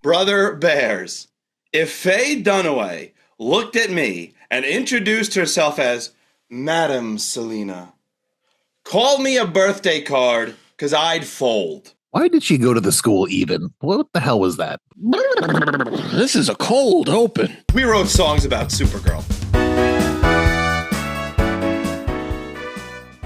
Brother Bears, if Faye Dunaway looked at me and introduced herself as Madam Selena, call me a birthday card, because I'd fold. Why did she go to the school even? What the hell was that? This is a cold open. We wrote songs about Supergirl.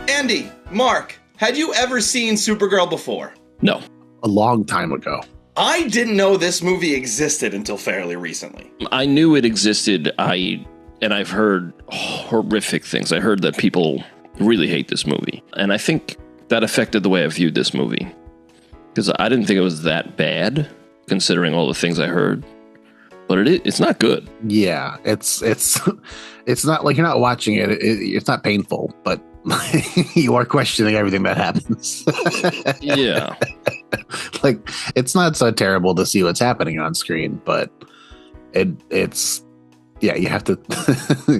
Andy, Mark, had you ever seen Supergirl before? No. A long time ago. I didn't know this movie existed until fairly recently. I knew it existed. I've heard horrific things. I heard that people really hate this movie. And I think that affected the way I viewed this movie. Because I didn't think it was that bad, considering all the things I heard. But it's not good. Yeah, it's not like you're not watching it. It's not painful, but you are questioning everything that happens. Yeah. Like, it's not so terrible to see what's happening on screen, but it's you have to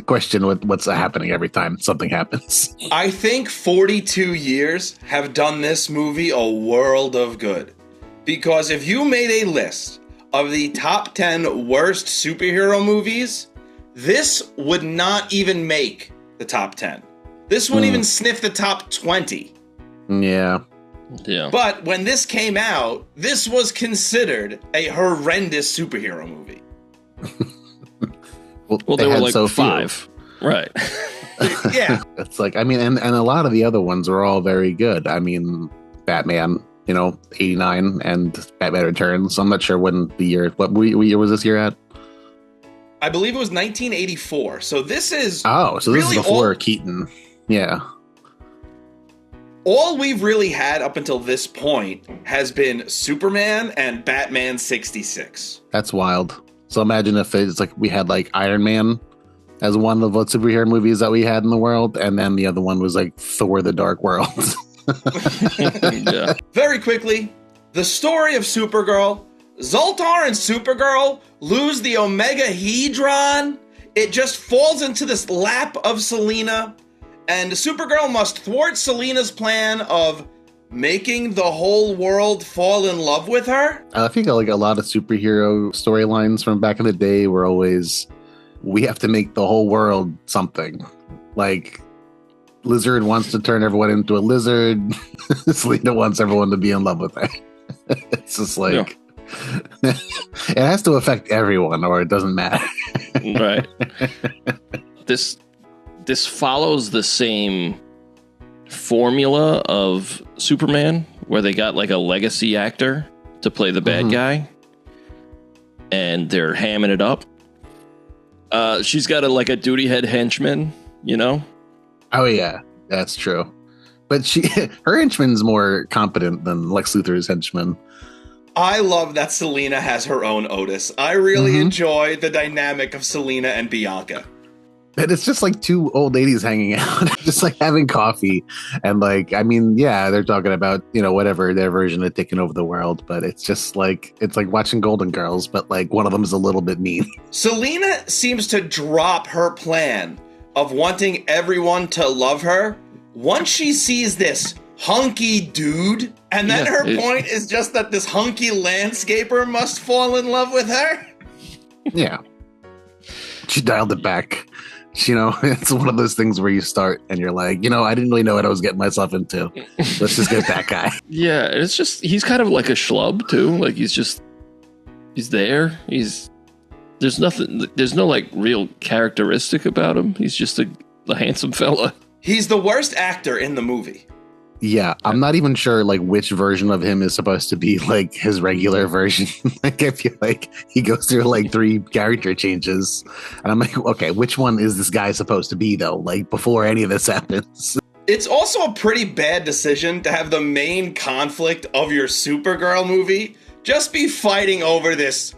question what's happening every time something happens. I think 42 years have done this movie a world of good. Because if you made a list of the top 10 worst superhero movies, this would not even make the top 10. This wouldn't even sniff the top 20. Yeah. But when this came out, this was considered a horrendous superhero movie. Well, they were like so 5. Right. Yeah. It's like, I mean, and a lot of the other ones were all very good. I mean, Batman, 89 and Batman Returns. I'm not sure what year was this year at? I believe it was 1984. So this is this is before Keaton. Yeah. All we've really had up until this point has been Superman and Batman 66. That's wild. So imagine if it's like we had like Iron Man as one of the superhero movies that we had in the world, and then the other one was like Thor: The Dark World. Yeah. Very quickly, the story of Supergirl. Zoltar and Supergirl lose the Omega Hedron. It just falls into this lap of Selena, and Supergirl must thwart Selena's plan of making the whole world fall in love with her. I think like a lot of superhero storylines from back in the day were always, we have to make the whole world something. Like Lizard wants to turn everyone into a lizard. Selena wants everyone to be in love with her. It's just like, it has to affect everyone or it doesn't matter. Right. This follows the same formula of Superman, where they got like a legacy actor to play the bad guy, and they're hamming it up. She's got a duty head henchman, Oh yeah, that's true. But her henchman's more competent than Lex Luthor's henchman. I love that Selena has her own Otis. I really enjoy the dynamic of Selena and Bianca. And it's just like two old ladies hanging out, just like having coffee. And they're talking about, whatever their version of taking over the world. But it's just like, it's like watching Golden Girls, but like one of them is a little bit mean. Selena seems to drop her plan of wanting everyone to love her once she sees this hunky dude. And then her point is just that this hunky landscaper must fall in love with her. Yeah. She dialed it back. It's one of those things where you start and you're like, I didn't really know what I was getting myself into. Let's just get that guy. Yeah, it's just, he's kind of like a schlub too. Like he's there. There's no like real characteristic about him. He's just a handsome fella. He's the worst actor in the movie. Yeah, I'm not even sure like which version of him is supposed to be like his regular version. Like I feel like he goes through like 3 character changes. And I'm like, okay, which one is this guy supposed to be though? Like before any of this happens. It's also a pretty bad decision to have the main conflict of your Supergirl movie just be fighting over this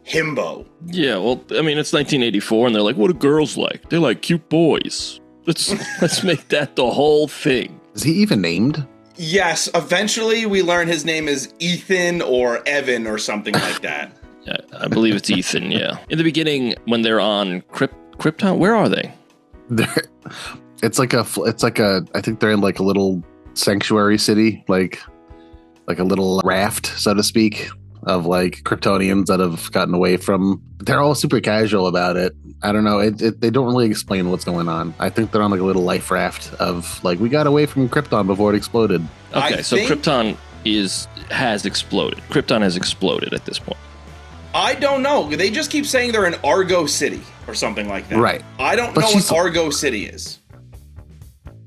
himbo. Yeah, well, I mean, it's 1984 and they're like, what do girls like? They like cute boys. Let's make that the whole thing. Is he even named? Yes, eventually we learn his name is Ethan or Evan or something like that. Yeah, I believe it's Ethan, yeah. In the beginning, when they're on Krypton, where are they? I think they're in like a little sanctuary city, like a little raft, so to speak. of like Kryptonians that have gotten away from. They're all super casual about it. I don't know. They don't really explain what's going on. I think they're on like a little life raft of like, we got away from Krypton before it exploded. Okay, so Krypton has exploded. Krypton has exploded at this point. I don't know. They just keep saying they're in Argo City or something like that. Right. I don't know what Argo City is.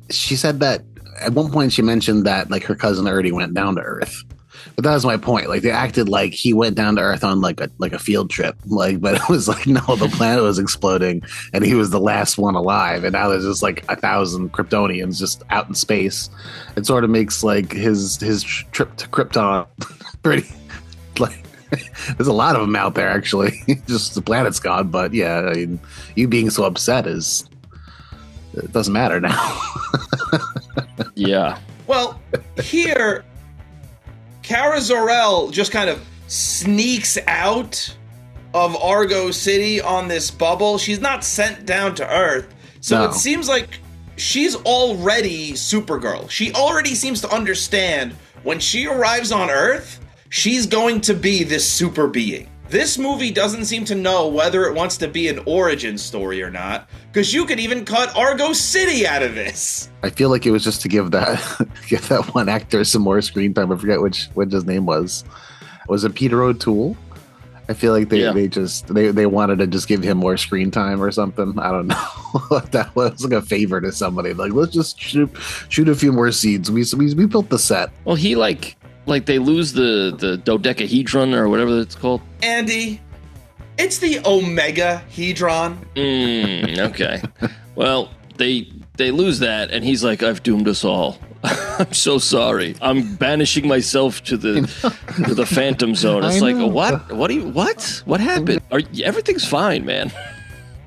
She said that at one point she mentioned that like her cousin already went down to Earth. But that was my point. Like they acted like he went down to Earth on like a field trip. Like, but it was like, no, the planet was exploding and he was the last one alive. And now there's just like 1,000 Kryptonians just out in space. It sort of makes like his trip to Krypton pretty like there's a lot of them out there actually. Just the planet's gone. But yeah, I mean, you being so upset it doesn't matter now. Yeah. Well, here, Kara Zor-El just kind of sneaks out of Argo City on this bubble. She's not sent down to Earth. So It seems like she's already Supergirl. She already seems to understand when she arrives on Earth, she's going to be this super being. This movie doesn't seem to know whether it wants to be an origin story or not, because you could even cut Argo City out of this. I feel like it was just to give that one actor some more screen time. I forget what his name was. Was it Peter O'Toole? I feel like they wanted to just give him more screen time or something. I don't know. That was like a favor to somebody. Like, let's just shoot a few more scenes. We built the set. Well, he like they lose the dodecahedron or whatever it's called. Andy, it's the omegahedron. Okay. Well, they lose that, and he's like, "I've doomed us all. I'm so sorry. I'm banishing myself to the Phantom Zone." It's like, what? What happened? Everything's fine, man.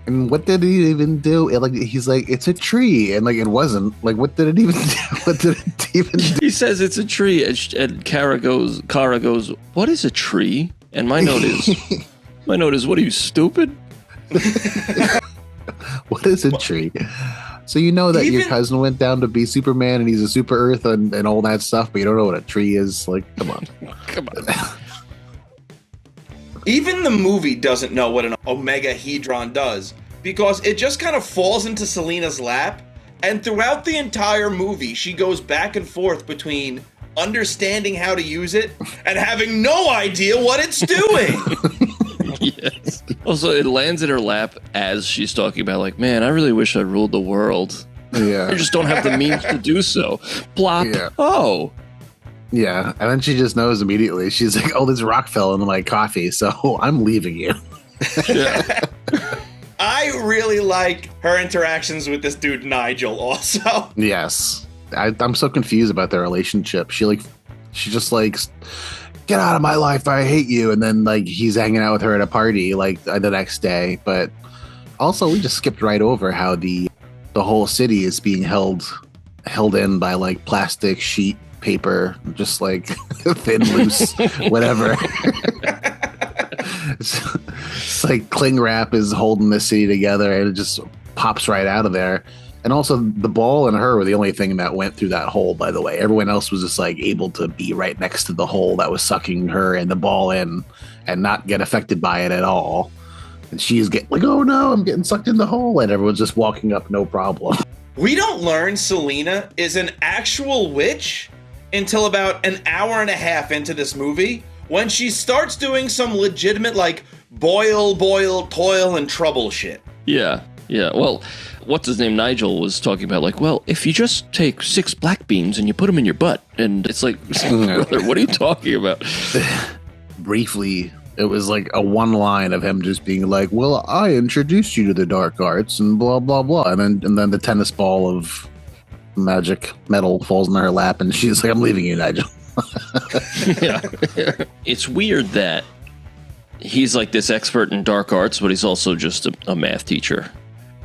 And what did he even do? Like he's like, it's a tree, and like it wasn't. Like, what did it even do? What did it even do? He says it's a tree, and Kara goes, "What is a tree?" And my note is, "What are you, stupid?" What is a tree? So you know that your cousin went down to be Superman, and he's a super Earth and all that stuff, but you don't know what a tree is. Like, come on. Even the movie doesn't know what an omegahedron does, because it just kind of falls into Selena's lap, and throughout the entire movie, she goes back and forth between understanding how to use it and having no idea what it's doing. Yes. Also, it lands in her lap as she's talking about, like, man, I really wish I ruled the world. Yeah. I just don't have the means to do so. Plop. Yeah. Oh. Yeah, and then she just knows immediately. She's like, "Oh, this rock fell into my coffee, so I'm leaving you." Yeah. I really like her interactions with this dude Nigel also. Yes. I'm so confused about their relationship. She just like, "Get out of my life, I hate you," and then like he's hanging out with her at a party like the next day. But also, we just skipped right over how the whole city is being held in by like plastic sheet paper, just like thin, loose, whatever. It's like cling wrap is holding the city together, and it just pops right out of there. And also, the ball and her were the only thing that went through that hole, by the way. Everyone else was just like able to be right next to the hole that was sucking her and the ball in and not get affected by it at all. And she's getting like, "Oh no, I'm getting sucked in the hole," and everyone's just walking up, no problem. We don't learn Selena is an actual witch until about an hour and a half into this movie, when she starts doing some legitimate, like, boil, toil, and trouble shit. Yeah. Well, what's his name? Nigel was talking about, like, well, if you just take 6 black beans and you put them in your butt, and it's like, brother, what are you talking about? Briefly, it was like a one line of him just being like, "Well, I introduced you to the dark arts," and blah, blah, blah. And then the tennis ball of magic metal falls in her lap, and she's like, "I'm leaving you, Nigel." Yeah. It's weird that he's like this expert in dark arts, but he's also just a math teacher.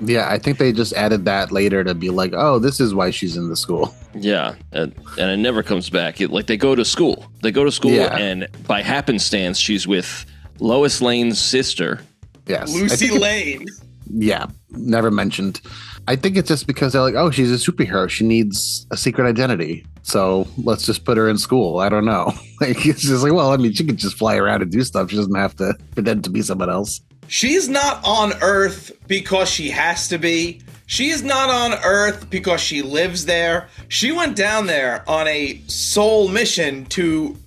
Yeah, I think they just added that later to be like, "Oh, this is why she's in the school." Yeah, and it never comes back. They go to school. Yeah. And by happenstance, she's with Lois Lane's sister. Yes. Lucy Lane. Yeah, never mentioned. I think it's just because they're like, "Oh, she's a superhero. She needs a secret identity." So let's just put her in school. I don't know. Like, it's just like, well, I mean, she could just fly around and do stuff. She doesn't have to pretend to be someone else. She's not on Earth because she has to be. She's not on Earth because she lives there. She went down there on a sole mission to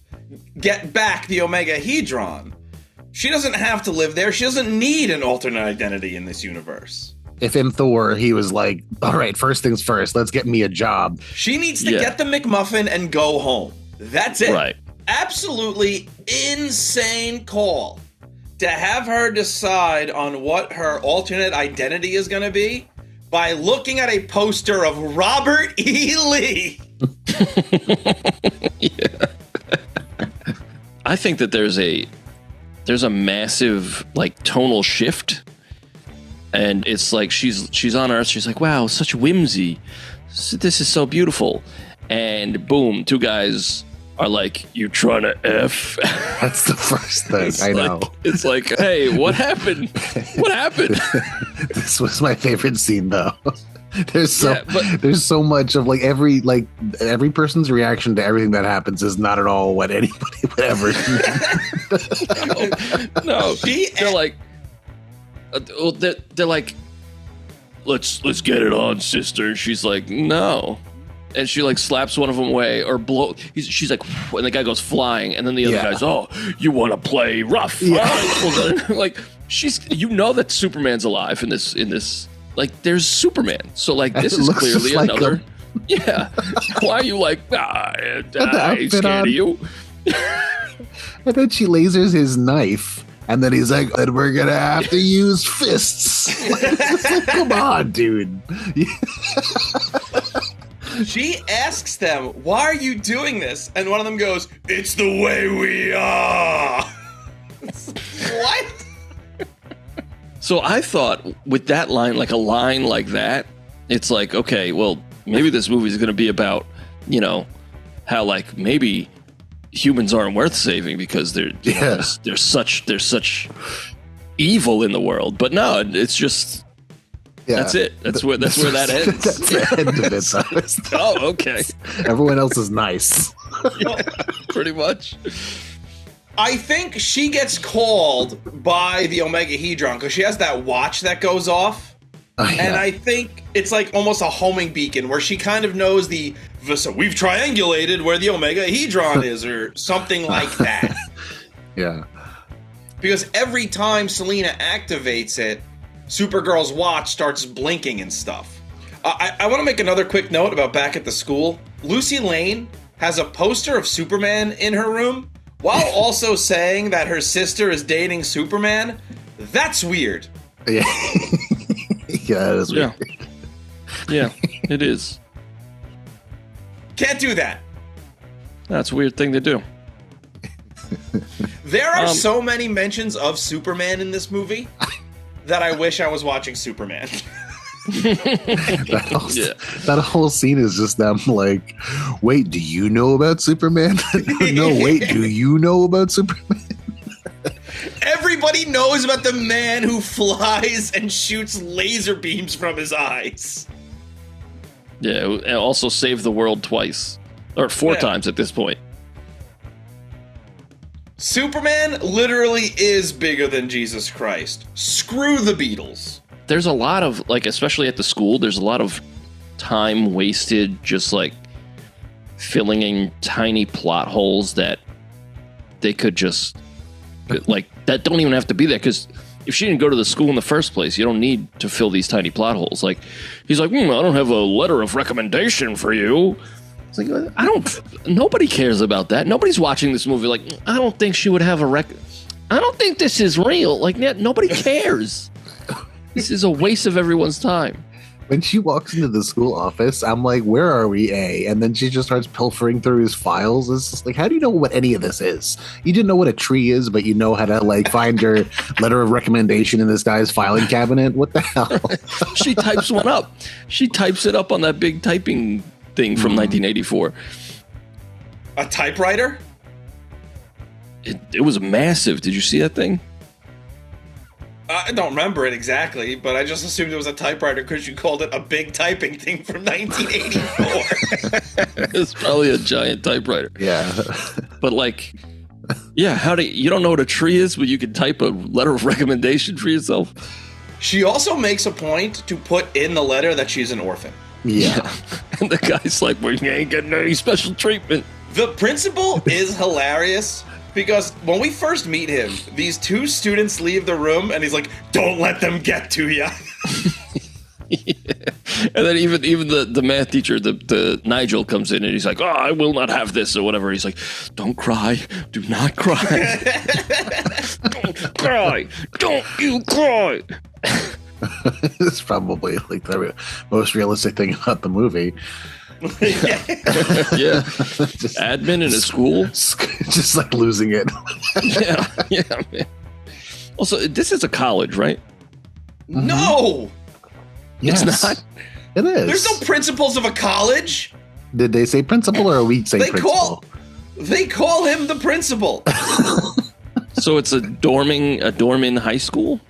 get back the Omega Hedron. She doesn't have to live there. She doesn't need an alternate identity in this universe. If in Thor, he was like, all right, first things first, let's get me a job. She needs to get the McMuffin and go home. That's it. Right. Absolutely insane call to have her decide on what her alternate identity is going to be by looking at a poster of Robert E. Lee. Yeah. I think that there's a massive like tonal shift, and it's like she's on Earth. She's like, wow, such whimsy. This is so beautiful. And boom, two guys are like, you trying to F? That's the first thing. I know. It's like, hey, what happened? What happened? This was my favorite scene, though. There's so much of like every person's reaction to everything that happens is not at all what anybody would ever do. No. They're like, let's get it on, sister. And she's like, no. And she like slaps one of them away or she's like, and the guy goes flying, and then the other guy's, oh, you want to play rough? Yeah. Like that Superman's alive in this. Like, there's Superman, so like this is clearly like another. Yeah, why are you like? I'm scared of you. And then she lasers his knife. And then he's like, and we're going to have to use fists. Like, come on, dude. She asks them, why are you doing this? And one of them goes, it's the way we are. What? So I thought with that line, like a line like that, it's like, okay, well, maybe this movie is going to be about, how like maybe humans aren't worth saving because there's such evil in the world. But no, it's just that's it. That's where that ends. That's the end of it. Oh, okay. Everyone else is nice. Pretty much. I think she gets called by the Omega Hedron because she has that watch that goes off. And I think it's like almost a homing beacon where she kind of knows so we've triangulated where the Omega Hedron is or something like that. Yeah. Because every time Selena activates it, Supergirl's watch starts blinking and stuff. I want to make another quick note about back at the school. Lucy Lane has a poster of Superman in her room while also saying that her sister is dating Superman. That's weird. Yeah. Yeah, that is weird. Yeah, it is. Can't do that. That's a weird thing to do. There are so many mentions of Superman in this movie that I wish I was watching Superman. That whole scene is just them like, wait, do you know about Superman? No, wait, do you know about Superman? Everybody knows about the man who flies and shoots laser beams from his eyes. Yeah, and also saved the world twice. Or four times at this point. Superman literally is bigger than Jesus Christ. Screw the Beatles. There's a lot of, like, especially at the school, there's a lot of time wasted just, like, filling in tiny plot holes that they could just, like, that don't even have to be there. Because if she didn't go to the school in the first place, you don't need to fill these tiny plot holes. Like, he's like, I don't have a letter of recommendation for you. It's like, nobody cares about that. Nobody's watching this movie like, I don't think she would have I don't think this is real. Like, nobody cares. This is a waste of everyone's time. When she walks into the school office, I'm like, where are we, A? And then she just starts pilfering through his files. It's just like, how do you know what any of this is? You didn't know what a tree is, but you know how to, like, find your letter of recommendation in this guy's filing cabinet? What the hell? She types one up. She types it up on that big typing thing from 1984. A typewriter? It was massive. Did you see that thing? I don't remember it exactly, but I just assumed it was a typewriter because you called it a big typing thing from 1984. It's probably a giant typewriter. Yeah. But like, yeah, you don't know what a tree is, but you can type a letter of recommendation for yourself? She also makes a point to put in the letter that she's an orphan. Yeah. And the guy's like, well, you ain't getting any special treatment. The principal is hilarious because when we first meet him, these two students leave the room and he's like, don't let them get to you. Yeah. And then even the math teacher, the Nigel, comes in and he's like, oh, I will not have this or whatever. He's like, don't cry. Do not cry. Don't cry. Don't you cry. It's probably like the most realistic thing about the movie. Yeah. Just, admin in a school. Just like losing it. Yeah, man. Also, this is a college, right? No! Yes. It's not? It is. There's no principals of a college. Did they say principal or are we saying principal? They call him the principal. So it's a dorm in high school?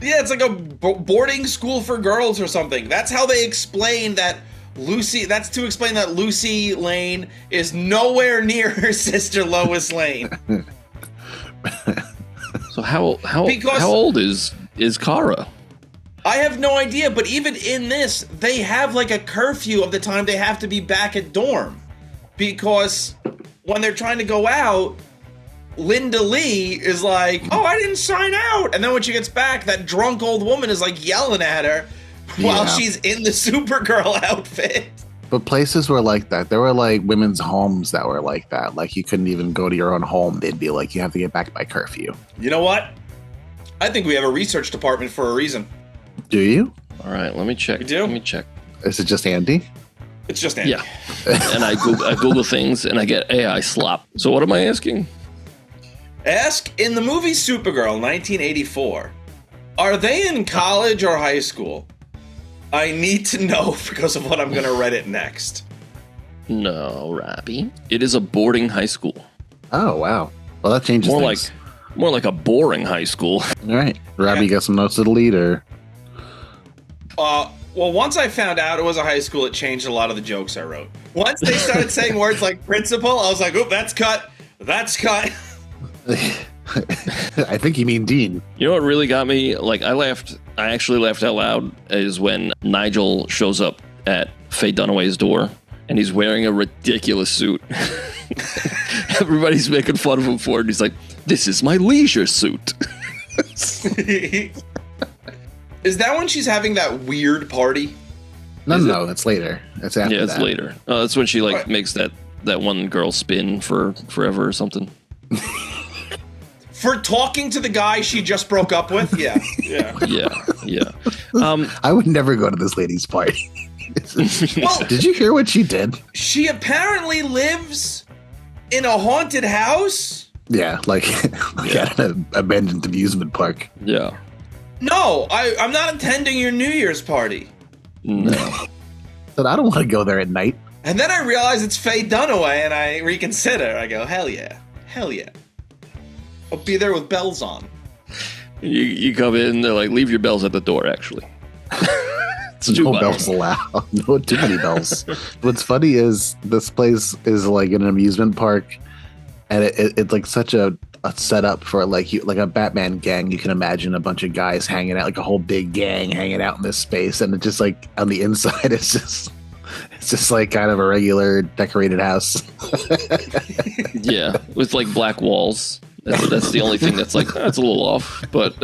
Yeah, it's like a boarding school for girls or something. That's how they explain that that's to explain that Lucy Lane is nowhere near her sister Lois Lane. So how old is Kara? I have no idea, but even in this, they have like a curfew of the time they have to be back at dorm. Because when they're trying to go out, Linda Lee is like, oh, I didn't sign out. And then when she gets back, that drunk old woman is like yelling at her while she's in the Supergirl outfit. But places were like that. There were like women's homes that were like that. Like you couldn't even go to your own home. They'd be like, you have to get back by curfew. You know what? I think we have a research department for a reason. Do you? All right, let me check. We do? Let me check. Is it just Andy? It's just Andy. Yeah. And I Google things and I get AI slop. So what am I asking? Ask, in the movie Supergirl, 1984, are they in college or high school? I need to know because of what I'm going to Reddit next. No, Robbie. It is a boarding high school. Oh, wow. Well, that changes things. More like a boring high school. All right. Robbie, you got some notes to the leader. Well, once I found out it was a high school, it changed a lot of the jokes I wrote. Once they started saying words like principal, I was like, oop, that's cut. That's cut. I think you mean Dean. You know what really got me? Like, I actually laughed out loud is when Nigel shows up at Faye Dunaway's door and he's wearing a ridiculous suit. Everybody's making fun of him for it. He's like, this is my leisure suit. Is that when she's having that weird party? No, that's later. That's after that. Yeah, it's later. That's when she makes that one girl spin for forever or something. For talking to the guy she just broke up with? Yeah. Yeah. I would never go to this lady's party. Well, did you hear what she did? She apparently lives in a haunted house? Yeah, at an abandoned amusement park. Yeah. No, I'm not attending your New Year's party. No. But I don't want to go there at night. And then I realize it's Faye Dunaway, and I reconsider. I go, hell yeah. I'll be there with bells on. You come in, they're like, leave your bells at the door, actually. No bells allowed. No, too many bells. What's funny is this place is like an amusement park, and it's like such a setup for like a Batman gang. You can imagine a bunch of guys hanging out, like a whole big gang hanging out in this space, and it just like on the inside, it's just like kind of a regular decorated house. Yeah, with like black walls. That's the only thing that's like, that's a little off. But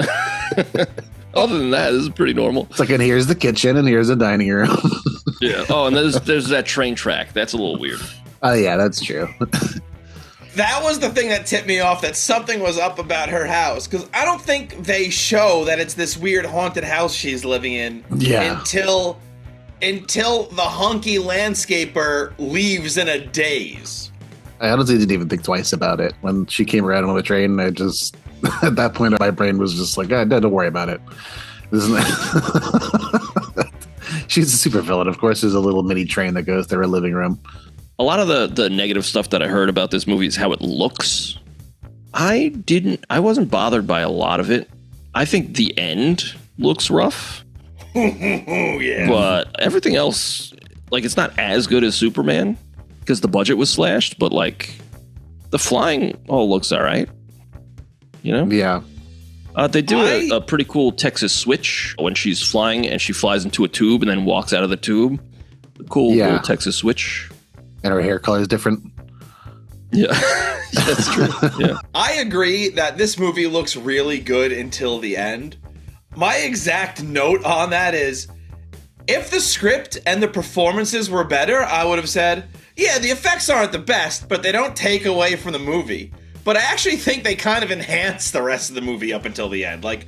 other than that, this is pretty normal. It's like, and here's the kitchen, and here's the dining room. Yeah. Oh, and there's that train track. That's a little weird. Oh, yeah, that's true. That was the thing that tipped me off, that something was up about her house. Because I don't think they show that it's this weird haunted house she's living in until the hunky landscaper leaves in a daze. I honestly didn't even think twice about it. When she came around on the train, I just, at that point, my brain was just like, don't worry about it. She's a super villain. Of course, there's a little mini train that goes through her living room. A lot of the negative stuff that I heard about this movie is how it looks. I wasn't bothered by a lot of it. I think the end looks rough. Yeah. But everything else, like, it's not as good as Superman because the budget was slashed, but like the flying all looks all right. You know? Yeah. They do a pretty cool Texas switch when she's flying and she flies into a tube and then walks out of the tube. Cool little Texas switch. And her hair color is different. Yeah, that's true. Yeah. I agree that this movie looks really good until the end. My exact note on that is, if the script and the performances were better, I would have said, yeah, the effects aren't the best, but they don't take away from the movie. But I actually think they kind of enhance the rest of the movie up until the end. Like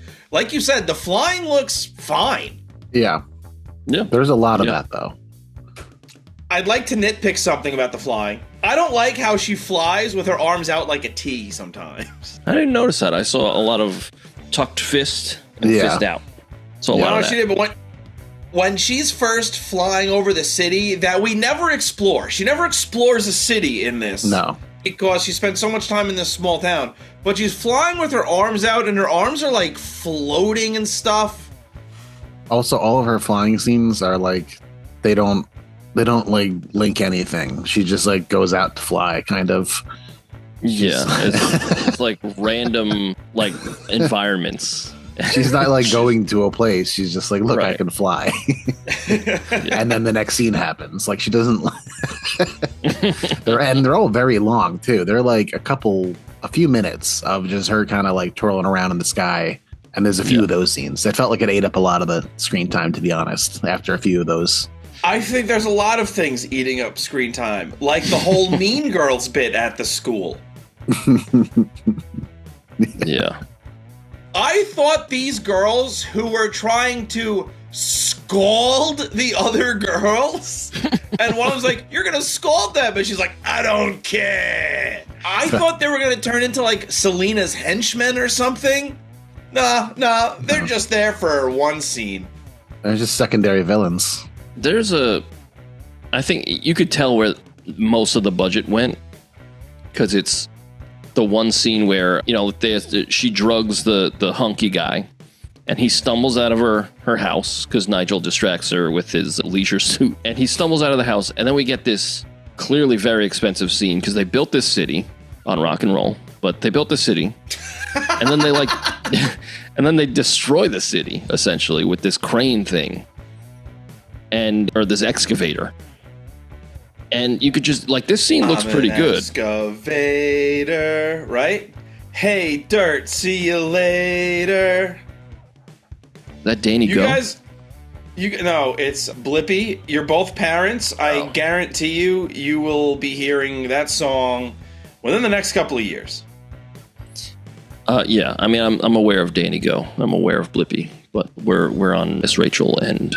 you said, the flying looks fine. Yeah. Yeah. There's a lot of that, though. I'd like to nitpick something about the flying. I don't like how she flies with her arms out like a T sometimes. I didn't notice that. I saw a lot of tucked fist and fist out. So a lot of that. She did, but when she's first flying over the city that we never explore. She never explores a city in this. No. Because she spent so much time in this small town. But she's flying with her arms out, and her arms are, like, floating and stuff. Also, all of her flying scenes are, like, they don't like, link anything. She just, like, goes out to fly, kind of. Yeah. It's like random, like, environments. She's not, like, going to a place. She's just like, look, I can fly. And then the next scene happens. Like, she doesn't... they're all very long, too. They're, like, a few minutes of just her kind of, like, twirling around in the sky. And there's a few of those scenes. It felt like it ate up a lot of the screen time, to be honest, after a few of those. I think there's a lot of things eating up screen time. Like the whole Mean Girls bit at the school. Yeah. I thought these girls who were trying to scald the other girls, and one was like, you're gonna scald them, and she's like, I don't care. I thought they were gonna turn into like Selena's henchmen or something. Nah, they're just there for one scene. They're just secondary villains. I think you could tell where most of the budget went, because it's the one scene where, you know, she drugs the hunky guy, and he stumbles out of her house because Nigel distracts her with his leisure suit, and he stumbles out of the house, and then we get this clearly very expensive scene because they built this city on rock and roll, but they built the city, and then they destroy the city essentially with this crane thing, or this excavator. And you could just, like, this scene looks pretty good. Excavator, right? Hey, dirt, see you later. That Danny You Go? guys, no, it's Blippi. You're both parents. I guarantee you will be hearing that song within the next couple of years. Yeah, I mean, I'm aware of Danny Go. I'm aware of Blippi, but we're on Miss Rachel and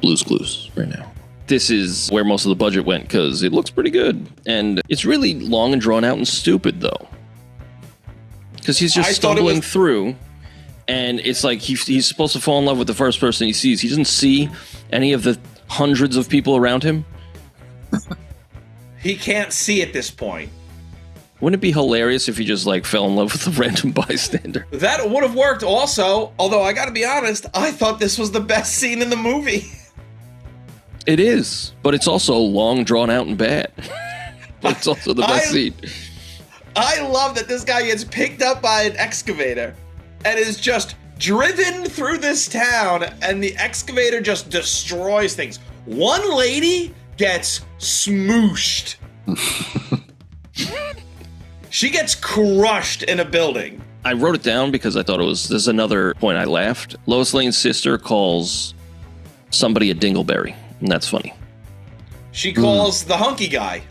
Blue's Clues right now. This is where most of the budget went because it looks pretty good. And it's really long and drawn out and stupid, though. Because he's just stumbling through, and it's like he's supposed to fall in love with the first person he sees. He doesn't see any of the hundreds of people around him. He can't see at this point. Wouldn't it be hilarious if he just, like, fell in love with a random bystander? That would have worked also, although I gotta be honest, I thought this was the best scene in the movie. It is, but it's also long, drawn out, and bad. But it's also the best scene. I love that this guy gets picked up by an excavator and is just driven through this town, and the excavator just destroys things. One lady gets smooshed. She gets crushed in a building. I wrote it down because I thought this is another point I laughed. Lois Lane's sister calls somebody a dingleberry, and that's funny. She calls the hunky guy.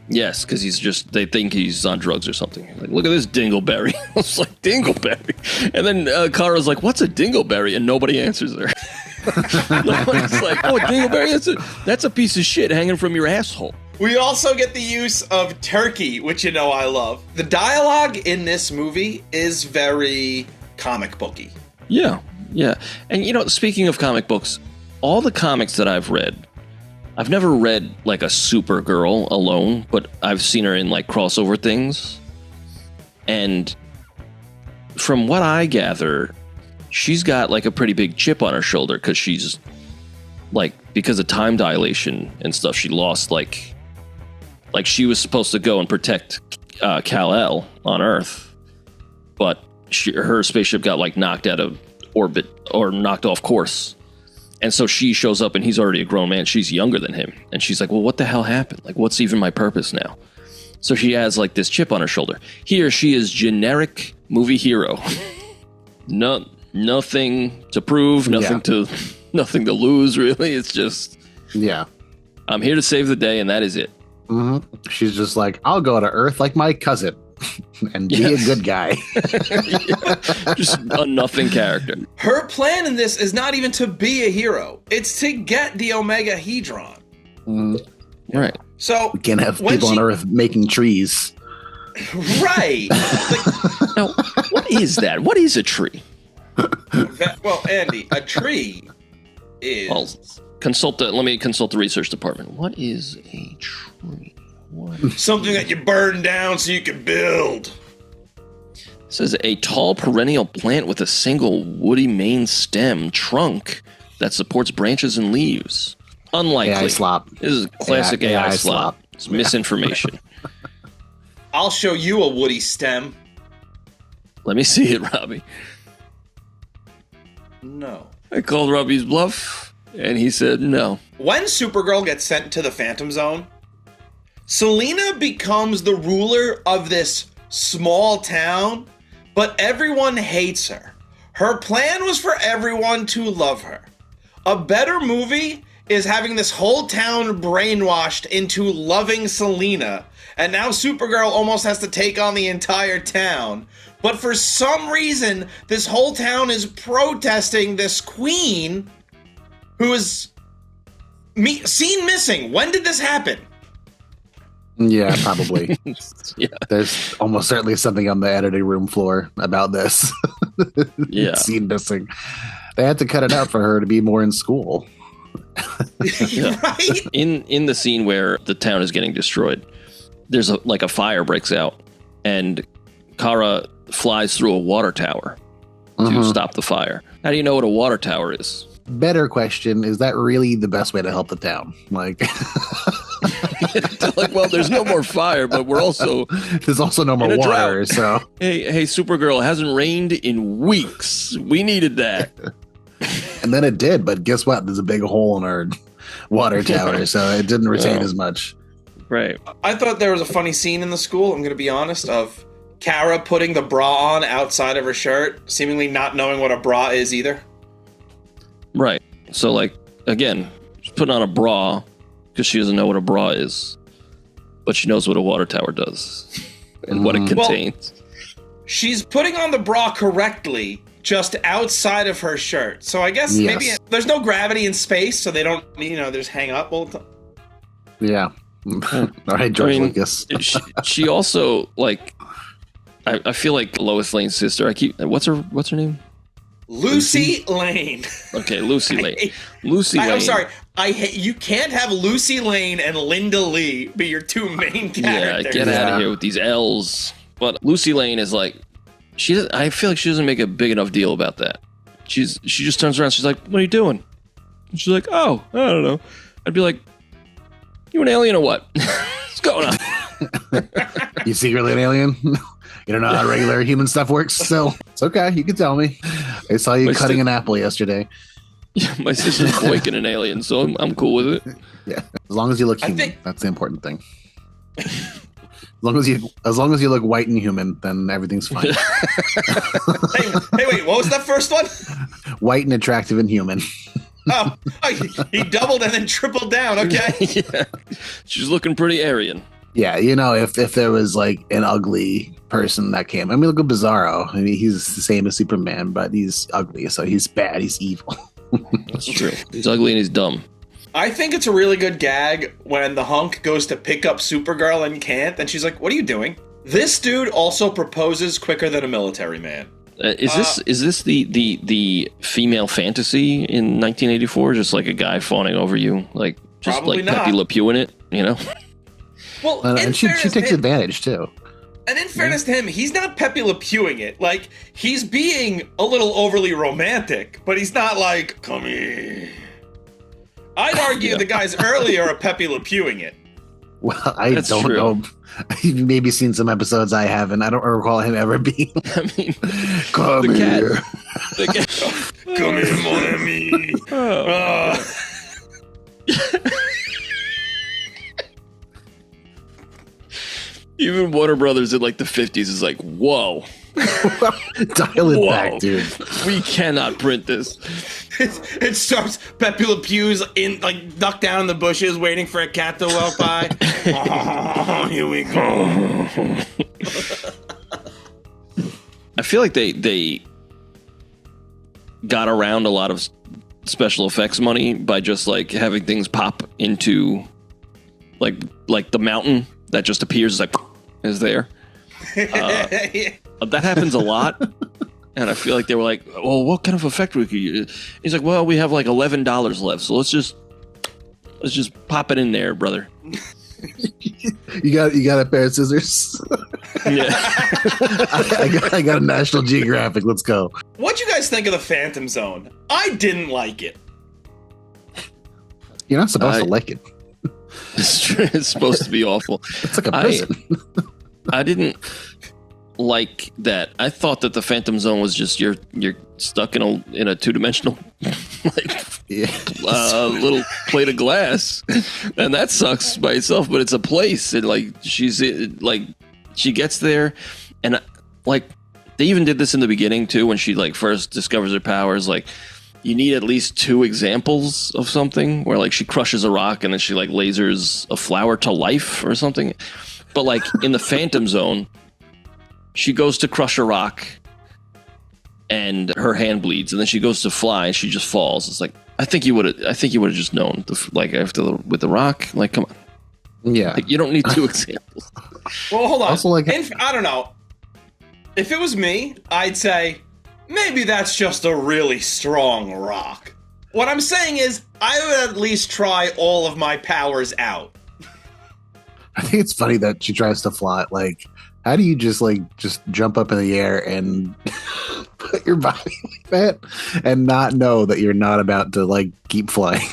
Yes, because they think he's on drugs or something. Like, look at this dingleberry. I was like, dingleberry? And then Kara's like, what's a dingleberry? And nobody answers her. Nobody's like, oh, a dingleberry? That's a piece of shit hanging from your asshole. We also get the use of turkey, which I love. The dialogue in this movie is very comic booky. Yeah. And, speaking of comic books, all the comics that I've read, I've never read, like, a Supergirl alone, but I've seen her in, like, crossover things. And from what I gather, she's got like a pretty big chip on her shoulder because she's like, because of time dilation and stuff, she lost like she was supposed to go and protect Kal-El on Earth, but her spaceship got like knocked out of orbit or knocked off course. And so she shows up and he's already a grown man. She's younger than him. And she's like, well, what the hell happened? Like, what's even my purpose now? So she has like this chip on her shoulder. Here she is, generic movie hero. Nothing to prove, nothing to lose, really. It's just, I'm here to save the day, and that is it. Mm-hmm. She's just like, I'll go to Earth like my cousin and be a good guy. Just a nothing character. Her plan in this is not even to be a hero. It's to get the Omega Hedron. Right. So we can't have people on Earth making trees. Right. Like, now, what is that? What is a tree? Well, Andy, a tree is... Well, let me consult the research department. What is a tree? Something that you burn down so you can build. It says a tall perennial plant with a single woody main stem trunk that supports branches and leaves. Unlikely. AI slop. This is classic AI slop. It's misinformation. I'll show you a woody stem. Let me see it, Robbie. No. I called Robbie's bluff, and he said no. When Supergirl gets sent to the Phantom Zone, Selena becomes the ruler of this small town, but everyone hates her. Her plan was for everyone to love her. A better movie is having this whole town brainwashed into loving Selena, and now Supergirl almost has to take on the entire town. But for some reason, this whole town is protesting this queen who is seen missing. When did this happen? Yeah, probably. Yeah. There's almost certainly something on the editing room floor about this. Yeah. Scene missing. They had to cut it out for her to be more in school. Yeah. Right? In the scene where the town is getting destroyed, there's a fire breaks out, and Kara flies through a water tower to stop the fire. How do you know what a water tower is? Better question, is that really the best way to help the town? Like, well, there's no more fire, but there's also no more water. Drought. So hey, Supergirl, it hasn't rained in weeks. We needed that. And then it did, but guess what? There's a big hole in our water tower, so it didn't retain as much. Right. I thought there was a funny scene in the school, I'm going to be honest, of Kara putting the bra on outside of her shirt, seemingly not knowing what a bra is either. Right. So, like, again, she's putting on a bra because she doesn't know what a bra is, but she knows what a water tower does and what it contains. Well, she's putting on the bra correctly, just outside of her shirt. So I guess maybe there's no gravity in space, so they don't, just hang up all the time. Yeah. All right, George Lucas. she also, like, I feel like Lois Lane's sister. What's her name? Lucy Lane. Okay, Lucy Lane. Lucy Lane. I'm sorry. You can't have Lucy Lane and Linda Lee be your two main characters. Yeah, get out of here with these L's. But Lucy Lane is like, I feel like she doesn't make a big enough deal about that. She just turns around. She's like, "What are you doing?" And she's like, "Oh, I don't know." I'd be like, "You an alien or what? What's going on?" You secretly an alien? You don't know how regular human stuff works? So it's okay. You can tell me. I saw you cutting an apple yesterday. Yeah, my sister's boyking an alien, so I'm cool with it. Yeah, as long as you look human, that's the important thing. As long as you look white and human, then everything's fine. hey, wait, what was that first one? White and attractive and human. Oh, he doubled and then tripled down. Okay. Yeah, she's looking pretty Aryan. Yeah, if there was like an ugly person that came, look at Bizarro. I mean, he's the same as Superman, but he's ugly, so he's bad. He's evil. That's true. He's ugly and he's dumb. I think it's a really good gag when the hunk goes to pick up Supergirl and can't, and she's like, "What are you doing?" This dude also proposes quicker than a military man. Is this the female fantasy in 1984? Just like a guy fawning over you, like just Probably like not. Pepe Le Pew in it, Well, and she takes advantage too. And in fairness to him, he's not Pepe Le Pewing it. Like, he's being a little overly romantic, but he's not like, come here. I'd argue the guys earlier are Pepe Le Pewing it. Well, I don't know. You've maybe seen some episodes I haven't. I don't recall him ever being. I mean, come here. The cat. Come here, mon ami. Even Warner Brothers in like the 50s is like, whoa. Dial it back, dude. We cannot print this. It starts, Pepe Le Pew's in, like, ducked down in the bushes waiting for a cat to walk by. Oh, here we go. I feel like they got around a lot of special effects money by just like having things pop into like the mountain that just appears like is there. That happens a lot. And I feel like they were like, well, what kind of effect we could use? He's like, well, we have like $11 left, so let's just pop it in there, brother. You got a pair of scissors? Yeah. I got a National Geographic. Let's go. What'd you guys think of the Phantom Zone? I didn't like it. You're not supposed to like it. It's true. It's supposed to be awful. It's like a prison. I didn't like that. I thought that the Phantom Zone was just you're stuck in a two-dimensional little plate of glass, and that sucks by itself. But it's a place, and like she gets there, and like they even did this in the beginning too when she like first discovers her powers. Like you need at least 2 examples of something where like she crushes a rock and then she like lasers a flower to life or something. But like in the Phantom Zone, she goes to crush a rock and her hand bleeds, and then she goes to fly and she just falls. It's like I think you would have just known like after with the rock. Like come on, yeah, like, you don't need 2 examples. Well, hold on. Also, like, I don't know. If it was me, I'd say maybe that's just a really strong rock. What I'm saying is, I would at least try all of my powers out. I think it's funny that she tries to fly. Like, how do you just jump up in the air and put your body like that and not know that you're not about to like keep flying?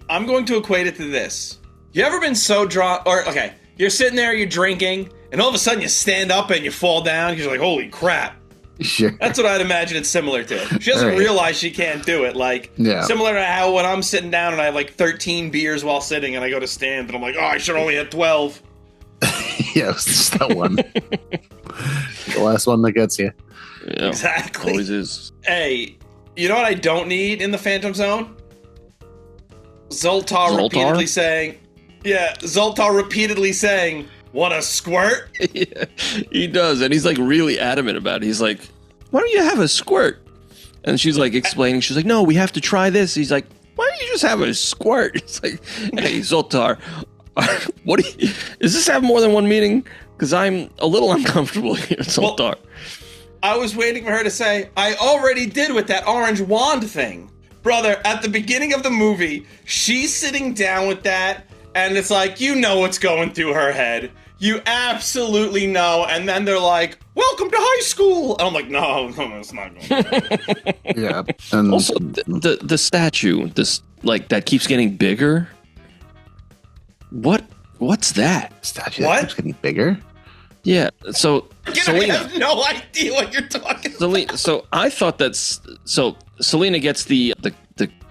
I'm going to equate it to this. You ever been so drunk, or okay, you're sitting there, you're drinking, and all of a sudden you stand up and you fall down because you're like, holy crap. Sure. That's what I'd imagine it's similar to. She doesn't realize she can't do it. Like, similar to how when I'm sitting down and I have like 13 beers while sitting and I go to stand and I'm like, oh, I should only have 12. Yeah, it's just that one. The last one that gets you. Yeah, exactly. Always is. Hey, you know what I don't need in the Phantom Zone? Zoltar repeatedly saying, want a squirt? Yeah, he does, and he's like really adamant about it. He's like, why don't you have a squirt? And she's like explaining, she's like, no, we have to try this. He's like, why don't you just have a squirt? It's like, hey, Zoltar, does this have more than one meaning? Because I'm a little uncomfortable here, Zoltar. Well, I was waiting for her to say, I already did with that orange wand thing. Brother, at the beginning of the movie, she's sitting down with that, and it's like, you know what's going through her head. You absolutely know. And then they're like, welcome to high school. And I'm like, no, it's not going. Yeah. And also, the statue, this like that keeps getting bigger. What's that? Statue that keeps getting bigger? Yeah. So Selena, I have no idea what you're talking about. So I thought so Selena gets the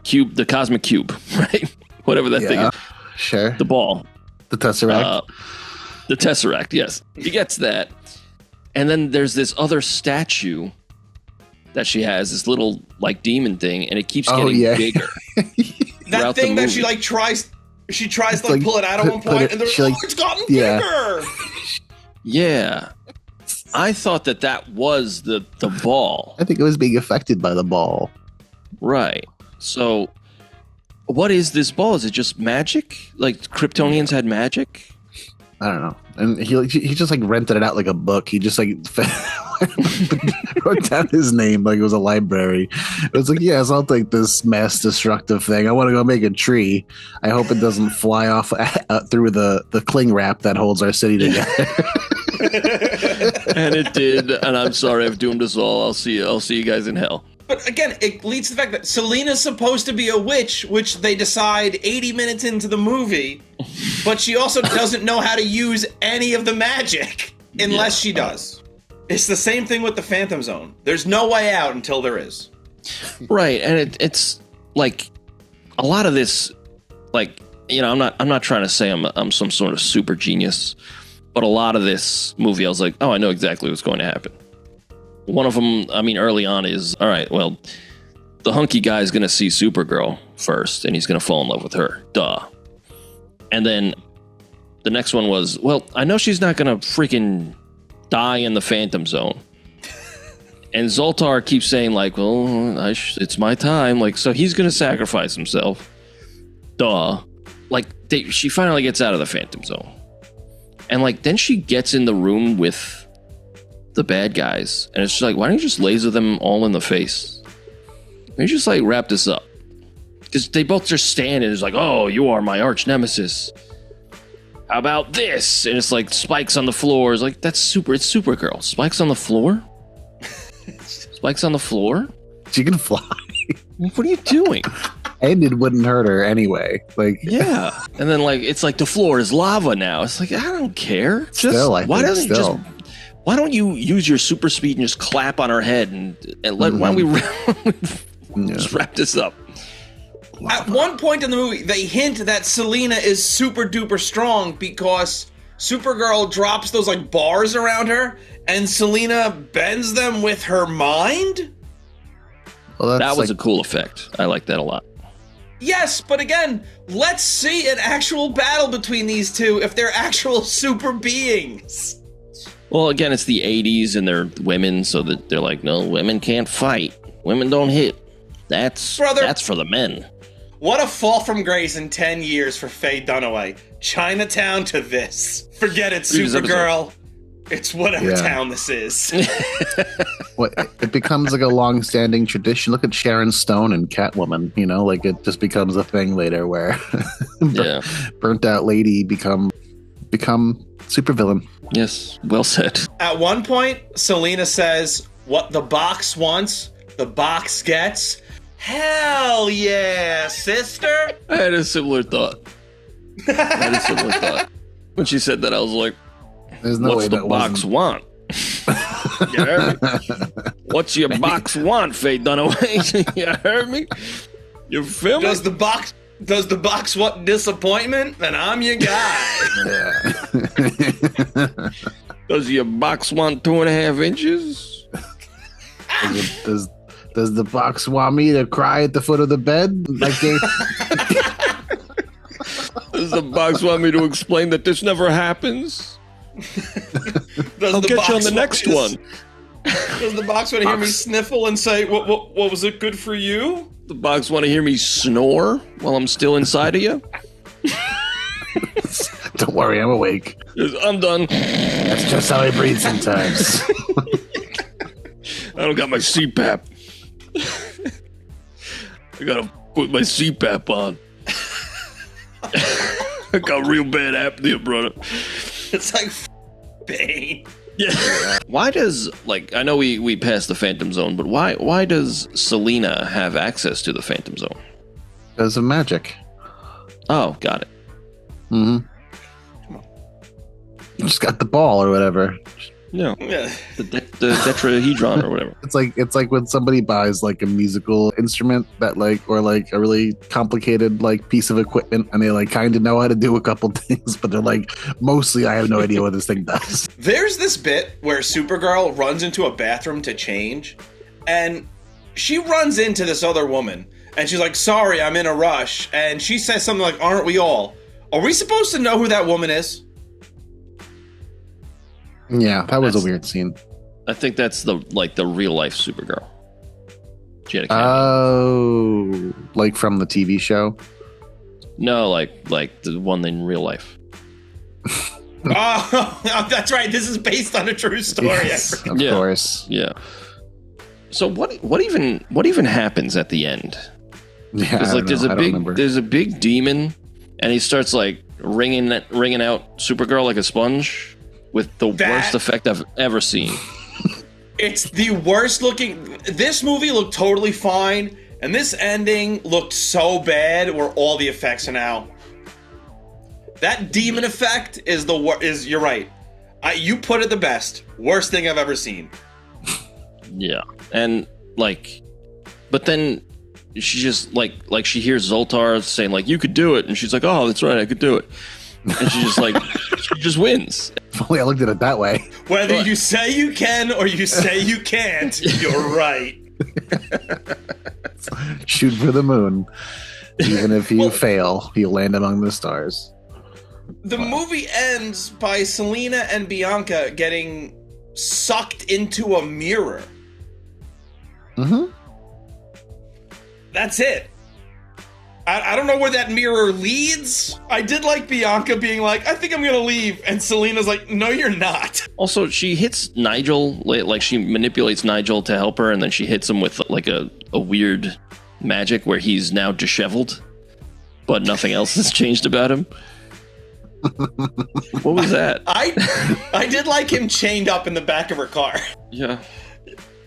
cube, the cosmic cube, right? Whatever that thing is. Sure. The ball. The Tesseract. The Tesseract, yes. She gets that. And then there's this other statue that she has, this little like demon thing, and it keeps getting bigger. That thing that she like tries to like pull it out at one point, and they're like, it's gotten bigger. Yeah. I thought that was the ball. I think it was being affected by the ball. Right. So what is this ball? Is it just magic? Like Kryptonians had magic? I don't know. And he just like rented it out like a book. He just like wrote down his name like it was a library. It was like, yes, I'll take this mass destructive thing. I want to go make a tree. I hope it doesn't fly off through the cling wrap that holds our city together. And it did. And I'm sorry I've doomed us all. I'll see you guys in hell. But again, it leads to the fact that Selena's supposed to be a witch, which they decide 80 minutes into the movie, but she also doesn't know how to use any of the magic unless she does. It's the same thing with the Phantom Zone. There's no way out until there is. Right, and it's like a lot of this, like, you know, I'm not trying to say I'm some sort of super genius, but a lot of this movie, I was like, oh, I know exactly what's going to happen. One of them, I mean, early on is, all right, well, the hunky guy is going to see Supergirl first, and he's going to fall in love with her. Duh. And then the next one was, well, I know she's not going to freaking die in the Phantom Zone. And Zoltar keeps saying, like, well, it's my time. Like, so he's going to sacrifice himself. Duh. Like, she finally gets out of the Phantom Zone. And, like, then she gets in the room with the bad guys, and it's just like, why don't you just laser them all in the face? Why don't you just like wrap this up? Because they both just stand and it's like, oh, you are my arch nemesis. How about this? And it's like spikes on the floor. It's like, it's Supergirl. Spikes on the floor? Spikes on the floor? She can fly. What are you doing? And it wouldn't hurt her anyway. Like, yeah. And then like it's like the floor is lava now. It's like, I don't care. Why don't you use your super speed and just clap on her head and let why don't we just wrap this up? At one point in the movie, they hint that Selena is super duper strong because Supergirl drops those like bars around her and Selena bends them with her mind. Well, that was a cool effect. I like that a lot. Yes, but again, let's see an actual battle between these two if they're actual super beings. Well, again, it's the 80s and they're women, so that they're like, no, women can't fight. Women don't hit. That's for the men. What a fall from grace in 10 years for Faye Dunaway. Chinatown to this. Forget it, Supergirl. It's whatever town this is. Well, it becomes like a long-standing tradition. Look at Sharon Stone and Catwoman, you know, like it just becomes a thing later where burnt out lady become supervillain. Yes, well said. At one point, Selena says, what the box wants, the box gets. Hell yeah, sister. I had a similar thought. When she said that, I was like, there's no what's way the box want? You heard me? What's your box want, Faye Dunaway? You heard me? You feel me? Does the box want disappointment? Then I'm your guy. Does your box want 2.5 inches? Does the box want me to cry at the foot of the bed? Like does the box want me to explain that this never happens? I'll get you on the next one. Does the box want to hear me sniffle and say, what was it good for you? The box want to hear me snore while I'm still inside of you? Don't worry, I'm awake. I'm done. That's just how I breathe sometimes. I don't got my CPAP. I gotta put my CPAP on. I got real bad apnea, brother. It's like pain. Yeah. Why does, like, I know we passed the Phantom Zone, but why does Selena have access to the Phantom Zone? Because of magic. Oh, got it. Mm-hmm. Just got the ball or whatever. No. Yeah. The tetrahedron or whatever. It's like when somebody buys like a musical instrument that like, or like a really complicated like piece of equipment and they like kind of know how to do a couple things, but they're like, mostly I have no idea what this thing does. There's this bit where Supergirl runs into a bathroom to change and she runs into this other woman and she's like, sorry, I'm in a rush. And she says something like, aren't we all? Are we supposed to know who that woman is? Yeah, that was a weird scene. I think that's the real life Supergirl. She had a cameo. Oh, like from the TV show? No, like the one in real life. Oh, that's right. This is based on a true story. Yes, of course. Yeah. So what even happens at the end? Yeah, There's a big demon, and he starts like wringing out Supergirl like a sponge with the worst effect I've ever seen. It's the worst looking. This movie looked totally fine, and this ending looked so bad where all the effects are now. That demon effect is you're right. You put it the best. Worst thing I've ever seen. Yeah. And but then she just like she hears Zoltar saying like, you could do it. And she's like, oh, that's right, I could do it. And she just wins. Only I looked at it that way. Whether you say you can or you say you can't, you're right. Shoot for the moon. Even if you fail, you land among the stars. The movie ends by Selena and Bianca getting sucked into a mirror. Mm-hmm. That's it. I don't know where that mirror leads. I did like Bianca being like, I think I'm going to leave. And Selena's like, no, you're not. Also, she hits Nigel, like she manipulates Nigel to help her. And then she hits him with like a weird magic where he's now disheveled. But nothing else has changed about him. What was that? I did like him chained up in the back of her car. Yeah.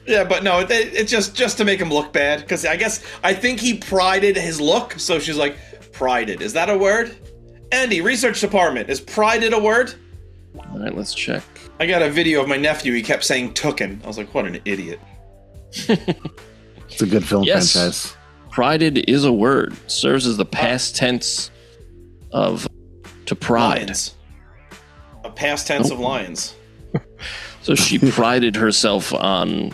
Yeah, but no, it's just to make him look bad. Because I think he prided his look. So she's like, prided. Is that a word? Andy, research department. Is prided a word? All right, let's check. I got a video of my nephew. He kept saying tooken. I was like, what an idiot. It's a good film franchise. Prided is a word. Serves as the past tense of to pride. Lions. A past tense of lions. So she prided herself on